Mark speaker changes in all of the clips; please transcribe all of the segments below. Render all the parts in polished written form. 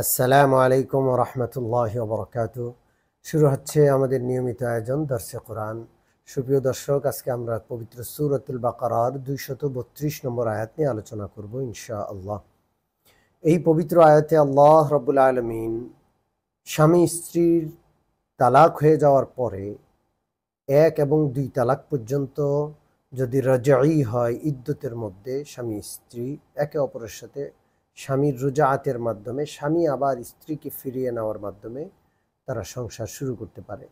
Speaker 1: আসসালামু আলাইকুম ওয়া রাহমাতুল্লাহি ওয়া বারাকাতুহু। শুরু হচ্ছে আমাদের নিয়মিত আয়োজন দর্শে কোরআন। সুপ্রিয় দর্শক, আজকে আমরা পবিত্র সূরাতুল বাকারার 232 নম্বর আয়াত নিয়ে আলোচনা করব ইনশাআল্লাহ। এই পবিত্র আয়াতে আল্লাহ রাব্বুল আলামিন স্বামী স্ত্রীর তালাক হয়ে যাওয়ার পরে 1 এবং 2 তালাক পর্যন্ত যদি রাজাই হয়, ইদ্যতের মধ্যে স্বামী স্ত্রী একে অপরের সাথে স্বামীর রুজাআতের মাধ্যমে স্বামী আবার স্ত্রীকে ফিরিয়ে নেওয়ার মাধ্যমে তারা সংসার শুরু করতে পারে।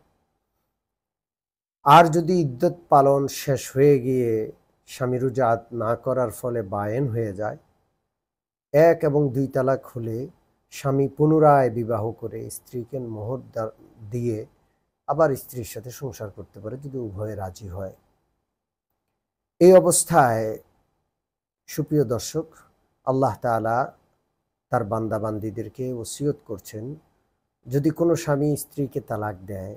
Speaker 1: আর যদি ইদ্যত পালন শেষ হয়ে গিয়ে স্বামী রুজাআত না করার ফলে বায়েন হয়ে যায়, 1 এবং 2 তালাক হলে স্বামী পুনরায় বিবাহ করে স্ত্রীকে মোহর দিয়ে আবার স্ত্রীর সাথে সংসার করতে পারে যদি উভয়ে রাজি হয়। এই অবস্থায় সুপ্রিয় দর্শক, আল্লাহ তাআলা তার বান্দাবান্দীদেরকে ওসিয়ত করছেন, যদি কোনো স্বামী স্ত্রীকে তালাক দেয়,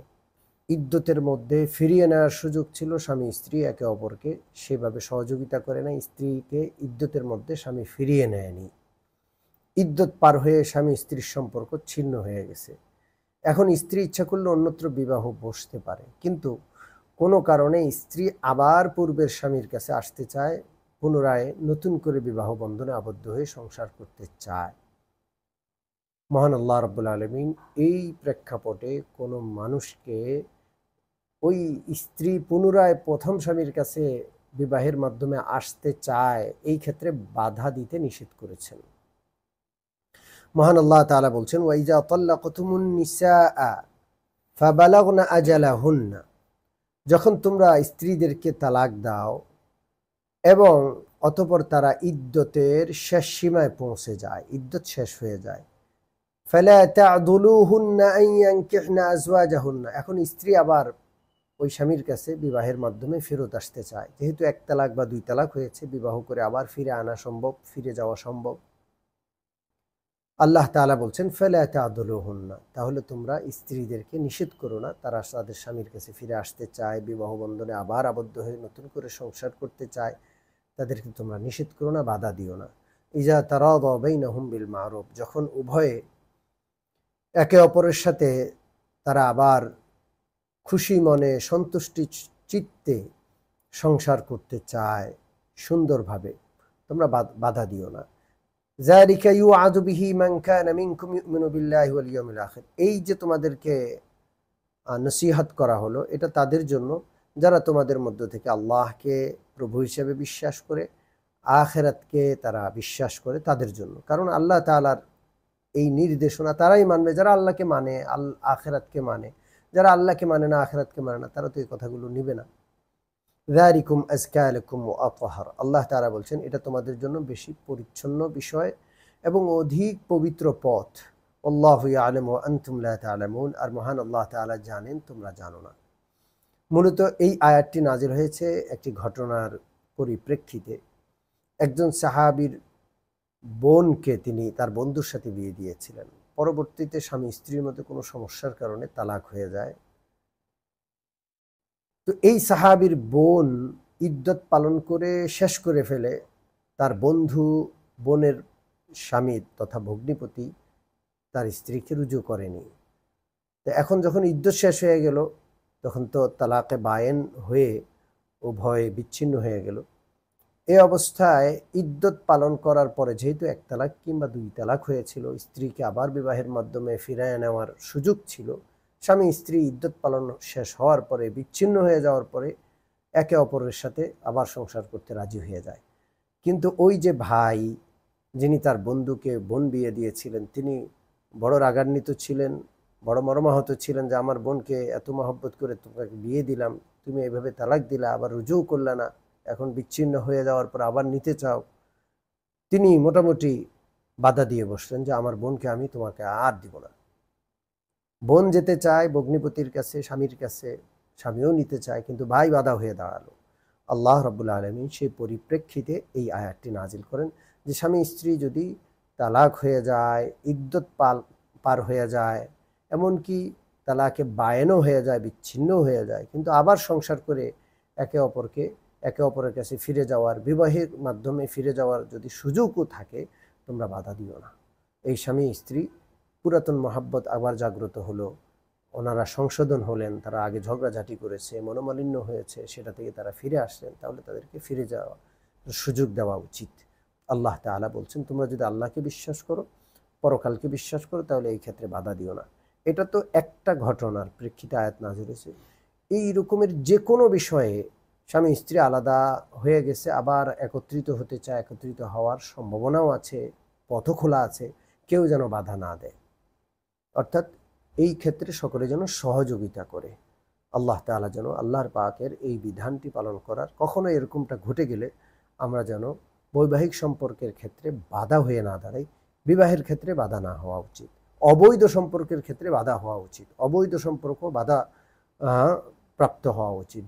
Speaker 1: ইদ্যতের মধ্যে ফিরিয়ে নেওয়ার সুযোগ ছিল, স্বামী স্ত্রী একে অপরকে সেভাবে সহযোগিতা করে না, স্ত্রীকে ইদ্যতের মধ্যে স্বামী ফিরিয়ে নেয়নি। ইদ্যত পার হয়ে স্বামী স্ত্রীর সম্পর্ক ছিন্ন হয়ে গেছে। এখন স্ত্রী ইচ্ছা করলে অন্যত্র বিবাহ বসতে পারে, কিন্তু কোনো কারণে স্ত্রী আবার পূর্বের স্বামীর কাছে আসতে চায়, পুনরায় নতুন করে বিবাহ বন্ধনে আবদ্ধ হয়ে সংসার করতে চায়। মহান আল্লাহ রাব্বুল আলামিন এই প্রেক্ষাপটে কোনো মানুষকে ওই স্ত্রী পুনরায় প্রথম স্বামীর কাছে বিবাহের মাধ্যমে আসতে চায়, এই ক্ষেত্রে বাধা দিতে নিষেধ করেছেন। মহান আল্লাহ তাআলা বলছেন, ওয়াইজা তাল্লাকতুমুন নিসাআ ফাবালাগনা আজালাহুন্না, যখন তোমরা স্ত্রীদেরকে তালাক দাও এবং অতঃপর তারা ইদ্যতের শেষ সীমায় পৌঁছে যায়, ইদ্যত শেষ হয়ে যায়, ফালা তা'দুলুহুন্না আন ইয়ানকিহনা আজওয়াজাহুন্না, এখন স্ত্রী আবার ওই স্বামীর কাছে বিবাহের মাধ্যমে ফেরত আসতে চায়। যেহেতু 1 তালাক বা 2 তালাক হয়েছে, বিবাহ করে আবার ফিরে আনা সম্ভব, ফিরে যাওয়া সম্ভব। আল্লাহ তাআলা বলছেন, ফালা তা'দুলুহুন্না, তাহলে তোমরা স্ত্রীদেরকে নিষেধ করো না, তারা তাদের স্বামীর কাছে ফিরে আসতে চায়, বিবাহ বন্ধনে আবার আবদ্ধ হয়ে নতুন করে সংসার করতে চায়, তাদেরকে তোমরা নিষেধ করো না, বাধা দিও না। ইজা তারাদাউ বাইনাহুম বিল মারুফ, যখন উভয়ে একে অপরের সাথে তারা আবার খুশি মনে সন্তুষ্টি চিত্তে সংসার করতে চায় সুন্দরভাবে, তোমরা বাধা দিও না। যালিকা ইউআযু বিহি মান কানা মিনকুম ইউমিনু বিল্লাহি ওয়াল ইয়াউমিল আখির, এই যে তোমাদেরকে নসিহত করা হলো, এটা তাদের জন্য যারা তোমাদের মধ্য থেকে আল্লাহকে প্রভু হিসেবে বিশ্বাস করে, আখিরাতকে তারা বিশ্বাস করে, তাদের জন্য। কারণ আল্লাহ তাআলার এই নির্দেশনা তারাই মানবে যারা আল্লাহকে মানে, আখিরাতকে মানে। যারা আল্লাহকে মানে না, আখিরাতকে মানে না, তারা তো এই কথাগুলো নিবে না। যালিকুম আযকা লাকুম ওয়া আতহার, আল্লাহ তাআলা বলছেন এটা তোমাদের জন্য বেশি পরিচ্ছন্ন বিষয় এবং অধিক পবিত্র পথ। আল্লাহু ইয়ালামু ওয়া আনতুম লা তা'লামুন, আর মহান আল্লাহ তাআলা জানেন, তোমরা জানো না। মূলত এই আয়াতটি নাজিল হয়েছে একটি ঘটনার পরিপ্রেক্ষিতে। একজন সাহাবীর বোনকে তিনি তার বন্ধুর সাথে বিয়ে দিয়েছিলেন। পরবর্তীতে স্বামী স্ত্রীর মধ্যে কোনো সমস্যার কারণে তালাক হয়ে যায়। তো এই সাহাবীর বোন ইদ্যত পালন করে শেষ করে ফেলে, তার বন্ধু বোনের স্বামী তথা ভগ্নিপতি তার স্ত্রীকে রুজু করেনি। তো এখন যখন ইদ্যত শেষ হয়ে গেল, তখন তো তালাকে বায়েন হয়ে উভয়ে বিচ্ছিন্ন হয়ে গেল। এই অবস্থায় ইদ্যত পালন করার পরে যেহেতু 1 তালাক কিংবা 2 তালাক হয়েছিল, স্ত্রীকে আবার বিবাহের মাধ্যমে ফিরিয়ে নেওয়ার সুযোগ ছিল। স্বামী স্ত্রী ইদ্যত পালন শেষ হওয়ার পরে, বিচ্ছিন্ন হয়ে যাওয়ার পরে একে অপরের সাথে আবার সংসার করতে রাজি হয়ে যায়। কিন্তু ওই যে ভাই যিনি তার বন্ধুকে বোন বিয়ে দিয়েছিলেন, তিনি বড় রাগান্বিত ছিলেন, বড় মর্মাহত ছিলেন যে আমার বোনকে এত মহব্বত করে তোমাকে বিয়ে দিলাম, তুমি এভাবে তালাক দিলা, আবার রুজুও করলে না, এখন বিচ্ছিন্ন হয়ে যাওয়ার পর আবার নিতে চাও। তিনি মোটামুটি বাধা দিয়ে বসলেন যে আমার বোনকে আমি তোমাকে আর দিব না। বোন যেতে চায় ভগ্নিপতির কাছে, স্বামীর কাছে, স্বামীও নিতে চায়, কিন্তু ভাই বাধা হয়ে দাঁড়ালো। আল্লাহ রাব্বুল আলামিন সেই পরিপ্রেক্ষিতে এই আয়াতটি নাজিল করেন যে স্বামী স্ত্রী যদি তালাক হয়ে যায়, ইদ্যত পার হয়ে যায়, এমনকি তালাকে বায়েনও হয়ে যায়, বিচ্ছিন্নও হয়ে যায়, কিন্তু আবার সংসার করে একে অপরের কাছে ফিরে যাওয়ার, বিবাহের মাধ্যমে ফিরে যাওয়ার যদি সুযোগও থাকে, তোমরা বাধা দিও না। এই স্বামী স্ত্রী পুরাতন মহাব্বত আবার জাগ্রত হলো, ওনারা সংশোধন হলেন, তারা আগে ঝগড়াঝাটি করেছে, মনোমালিন্য হয়েছে, সেটা থেকে তারা ফিরে আসলেন, তাহলে তাদেরকে ফিরে যাওয়া সুযোগ দেওয়া উচিত। আল্লাহ তাআলা বলছেন, তোমরা যদি আল্লাহকে বিশ্বাস করো, পরকালকে বিশ্বাস করো, তাহলে এই ক্ষেত্রে বাধা দিও না। এটা তো একটা ঘটনার প্রেক্ষিতে আয়াত নাযিল হয়েছে। এই রকমের যে কোনো বিষয়ে স্বামী স্ত্রী আলাদা হয়ে গেছে, আবার একত্রিত হতে চায়, একত্রিত হওয়ার সম্ভাবনাও আছে, পথও খোলা আছে, কেউ যেন বাধা না দেয়। অর্থাৎ এই ক্ষেত্রে সকলে যেন সহযোগিতা করে। আল্লাহ তাআলা যেন আল্লাহর পাকের এই বিধানটি পালন করার, কখনো এরকমটা ঘটে গেলে আমরা যেন বৈবাহিক সম্পর্কের ক্ষেত্রে বাধা হয়ে না দাঁড়াই। বিবাহের ক্ষেত্রে বাধা না হওয়া উচিত, অবৈধ সম্পর্কের ক্ষেত্রে বাধা হওয়া উচিত, অবৈধ সম্পর্ক বাধা প্রাপ্ত হওয়া উচিত।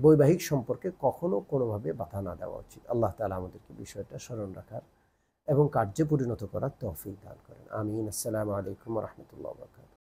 Speaker 1: বৈবাহিক সম্পর্কে কখনো কোনোভাবে বাধা না দেওয়া উচিত। আল্লাহ তাআলা আমাদেরকে বিষয়টা স্মরণ রাখার এবং কার্যে পরিণত করার তৌফিক দান করেন। আমিন। আসসালামু আলাইকুম ওয়া রাহমাতুল্লাহি ওয়া বারাকাতুহু।